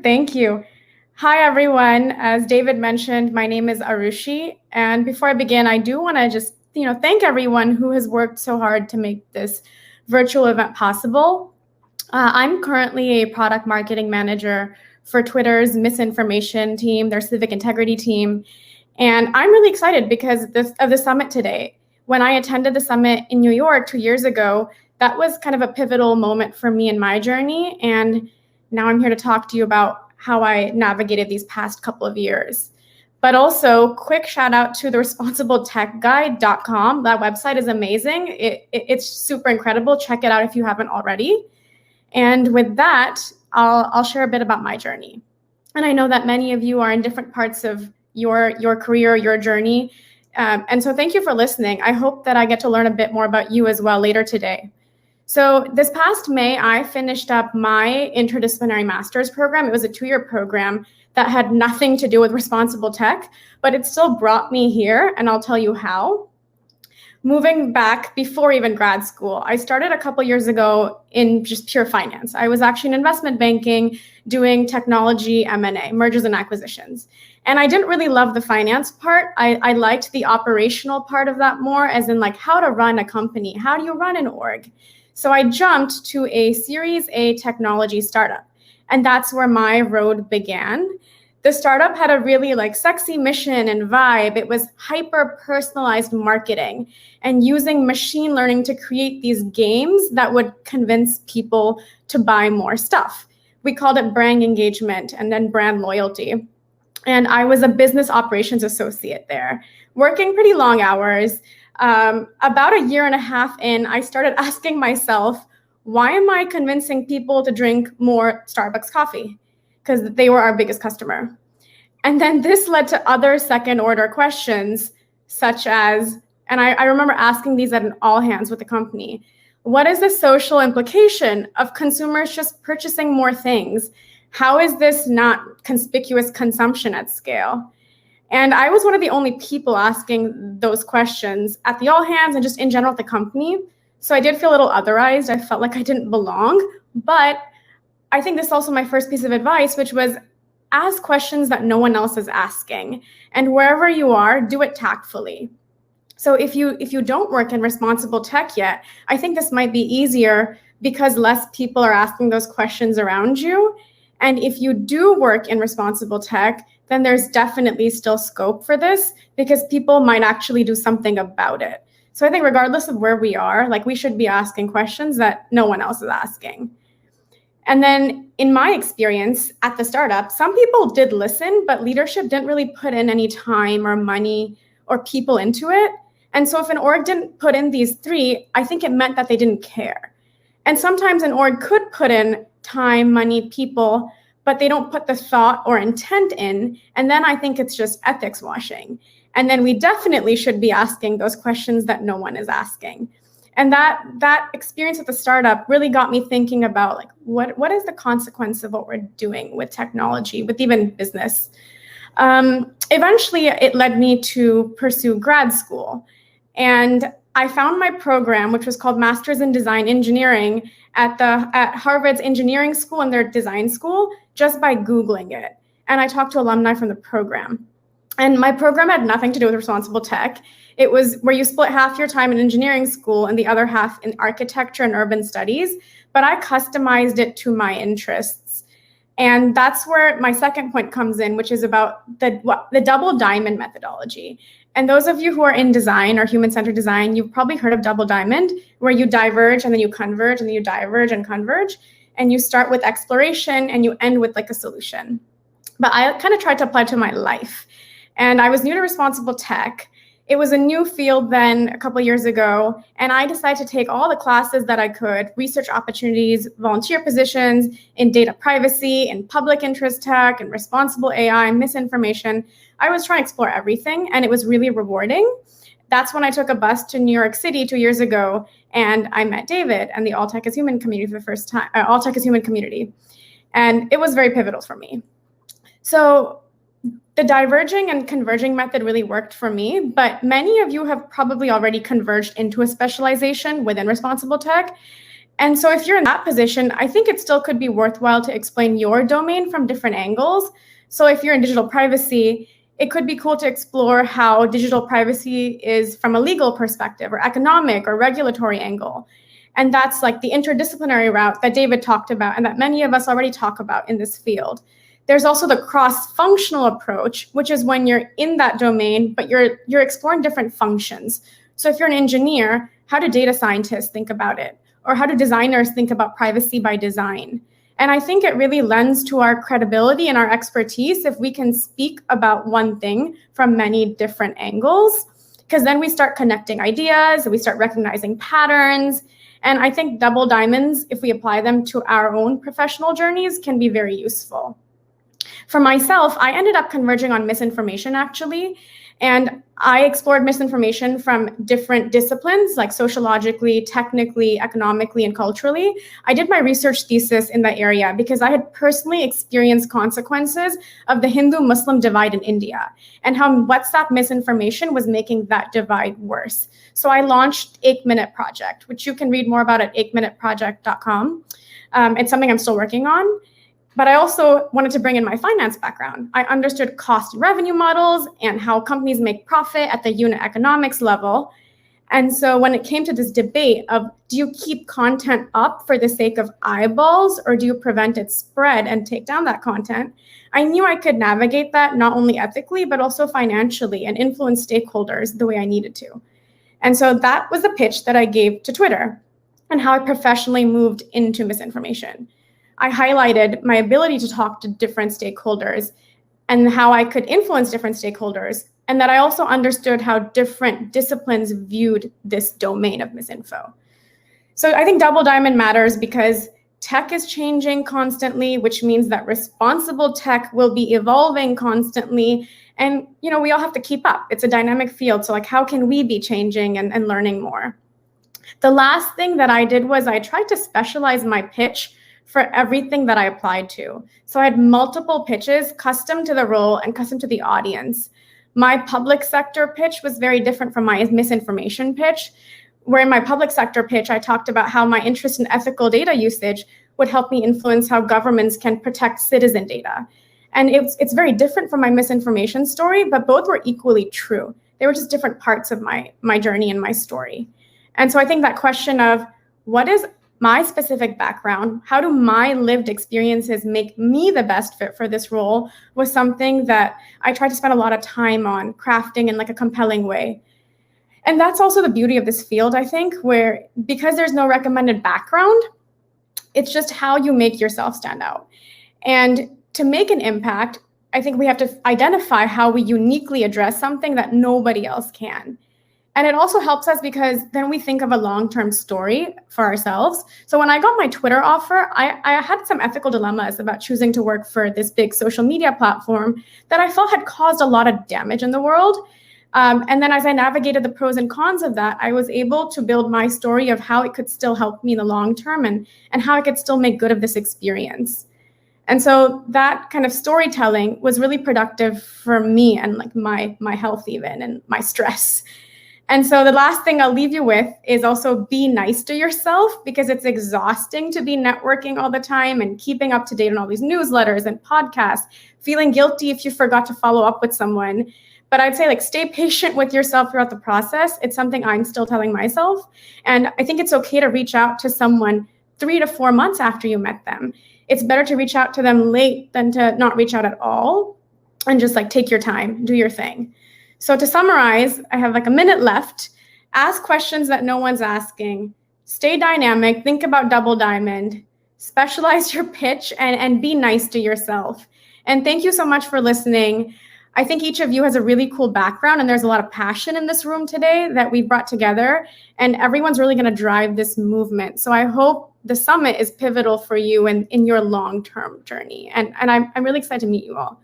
Thank you. Hi, everyone. As David mentioned, my name is Arushi. And before I begin, I do want to just, thank everyone who has worked so hard to make this virtual event possible. I'm currently a product marketing manager for Twitter's Misinformation team, their Civic Integrity team. And I'm really excited because of the summit today. When I attended the summit in New York 2 years ago, that was kind of a pivotal moment for me in my journey. And now I'm here to talk to you about how I navigated these past couple of years. But also, quick shout out to the responsibletechguide.com. That website is amazing. It's super incredible. Check it out if you haven't already. And with that, I'll share a bit about my journey. And I know that many of you are in different parts of your career, your journey. And so thank you for listening. I hope that I get to learn a bit more about you as well later today. So this past May, I finished up my interdisciplinary master's program. It was a 2-year program that had nothing to do with responsible tech, but it still brought me here, and I'll tell you how. Moving back before even grad school, I started a couple years ago in just pure finance. I was actually in investment banking, doing technology M&A, mergers and acquisitions. And I didn't really love the finance part. I liked the operational part of that more, as in like how to run a company, how do you run an org? So I jumped to a Series A technology startup, and that's where my road began. The startup had a really sexy mission and vibe. It was hyper personalized marketing and using machine learning to create these games that would convince people to buy more stuff. We called it brand engagement and then brand loyalty. And I was a business operations associate there, working pretty long hours. About a year and a half in, I started asking myself, why am I convincing people to drink more Starbucks coffee? Because they were our biggest customer. And then this led to other second order questions, such as, and I remember asking these at an all hands with the company, what is the social implication of consumers just purchasing more things? How is this not conspicuous consumption at scale? And I was one of the only people asking those questions at the all hands and just in general at the company. So I did feel a little otherized. I felt like I didn't belong. But I think this is also my first piece of advice, which was ask questions that no one else is asking. And wherever you are, do it tactfully. So if you don't work in responsible tech yet, I think this might be easier because less people are asking those questions around you. And if you do work in responsible tech, then there's definitely still scope for this because people might actually do something about it. So I think regardless of where we are, we should be asking questions that no one else is asking. And then in my experience at the startup, some people did listen, but leadership didn't really put in any time or money or people into it. And so if an org didn't put in these 3, I think it meant that they didn't care. And sometimes an org could put in time, money, people, but they don't put the thought or intent in. And then I think it's just ethics washing. And then we definitely should be asking those questions that no one is asking. And that experience at the startup really got me thinking about what is the consequence of what we're doing with technology, with even business. Eventually, it led me to pursue grad school. And I found my program, which was called Masters in Design Engineering at Harvard's engineering school and their design school, just by Googling it. And I talked to alumni from the program. And my program had nothing to do with responsible tech. It was where you split half your time in engineering school and the other half in architecture and urban studies, but I customized it to my interests. And that's where my second point comes in, which is about the double diamond methodology. And those of you who are in design or human-centered design, you've probably heard of double diamond, where you diverge and then you converge and then you diverge and converge. And you start with exploration and you end with a solution. But I kind of tried to apply it to my life. And I was new to responsible tech. It was a new field then a couple of years ago, and I decided to take all the classes that I could, research opportunities, volunteer positions in data privacy, in public interest tech, and responsible AI, misinformation. I was trying to explore everything, and it was really rewarding. That's when I took a bus to New York City 2 years ago, and I met David and the All Tech is Human community for the first time, All Tech is Human community. And it was very pivotal for me. So the diverging and converging method really worked for me, but many of you have probably already converged into a specialization within responsible tech. And so if you're in that position, I think it still could be worthwhile to explain your domain from different angles. So if you're in digital privacy, it could be cool to explore how digital privacy is from a legal perspective or economic or regulatory angle. And that's like the interdisciplinary route that David talked about and that many of us already talk about in this field. There's also the cross-functional approach, which is when you're in that domain, but you're exploring different functions. So if you're an engineer, how do data scientists think about it? Or how do designers think about privacy by design? And I think it really lends to our credibility and our expertise if we can speak about one thing from many different angles, because then we start connecting ideas, we start recognizing patterns. And I think double diamonds, if we apply them to our own professional journeys, can be very useful. For myself, I ended up converging on misinformation, actually. And I explored misinformation from different disciplines, like sociologically, technically, economically, and culturally. I did my research thesis in that area because I had personally experienced consequences of the Hindu-Muslim divide in India and how WhatsApp misinformation was making that divide worse. So I launched 8-Minute Project, which you can read more about at 8minuteproject.com. It's something I'm still working on. But I also wanted to bring in my finance background. I understood cost revenue models and how companies make profit at the unit economics level. And so when it came to this debate of, do you keep content up for the sake of eyeballs, or do you prevent its spread and take down that content? I knew I could navigate that not only ethically, but also financially and influence stakeholders the way I needed to. And so that was the pitch that I gave to Twitter and how I professionally moved into misinformation. I highlighted my ability to talk to different stakeholders and how I could influence different stakeholders, and that I also understood how different disciplines viewed this domain of misinfo. So I think double diamond matters because tech is changing constantly, which means that responsible tech will be evolving constantly. And we all have to keep up. It's a dynamic field. So how can we be changing and learning more? The last thing that I did was I tried to specialize my pitch for everything that I applied to. So I had multiple pitches, custom to the role and custom to the audience. My public sector pitch was very different from my misinformation pitch, where in my public sector pitch, I talked about how my interest in ethical data usage would help me influence how governments can protect citizen data. And it's very different from my misinformation story, but both were equally true. They were just different parts of my journey and my story. And so I think that question of what is my specific background, how do my lived experiences make me the best fit for this role, was something that I tried to spend a lot of time on crafting in a compelling way. And that's also the beauty of this field, I think, where because there's no recommended background, it's just how you make yourself stand out. And to make an impact, I think we have to identify how we uniquely address something that nobody else can. And it also helps us because then we think of a long-term story for ourselves. So when I got my Twitter offer, I had some ethical dilemmas about choosing to work for this big social media platform that I felt had caused a lot of damage in the world. And then as I navigated the pros and cons of that, I was able to build my story of how it could still help me in the long term and how I could still make good of this experience. And so that kind of storytelling was really productive for me and my health even and my stress. And so the last thing I'll leave you with is also be nice to yourself, because it's exhausting to be networking all the time and keeping up to date on all these newsletters and podcasts, feeling guilty if you forgot to follow up with someone. But I'd say stay patient with yourself throughout the process. It's something I'm still telling myself. And I think it's okay to reach out to someone 3 to 4 months after you met them. It's better to reach out to them late than to not reach out at all and just take your time, do your thing. So to summarize, I have a minute left. Ask questions that no one's asking. Stay dynamic. Think about double diamond. Specialize your pitch and be nice to yourself. And thank you so much for listening. I think each of you has a really cool background, and there's a lot of passion in this room today that we've brought together, and everyone's really going to drive this movement. So I hope the summit is pivotal for you in your long-term journey. And I'm really excited to meet you all.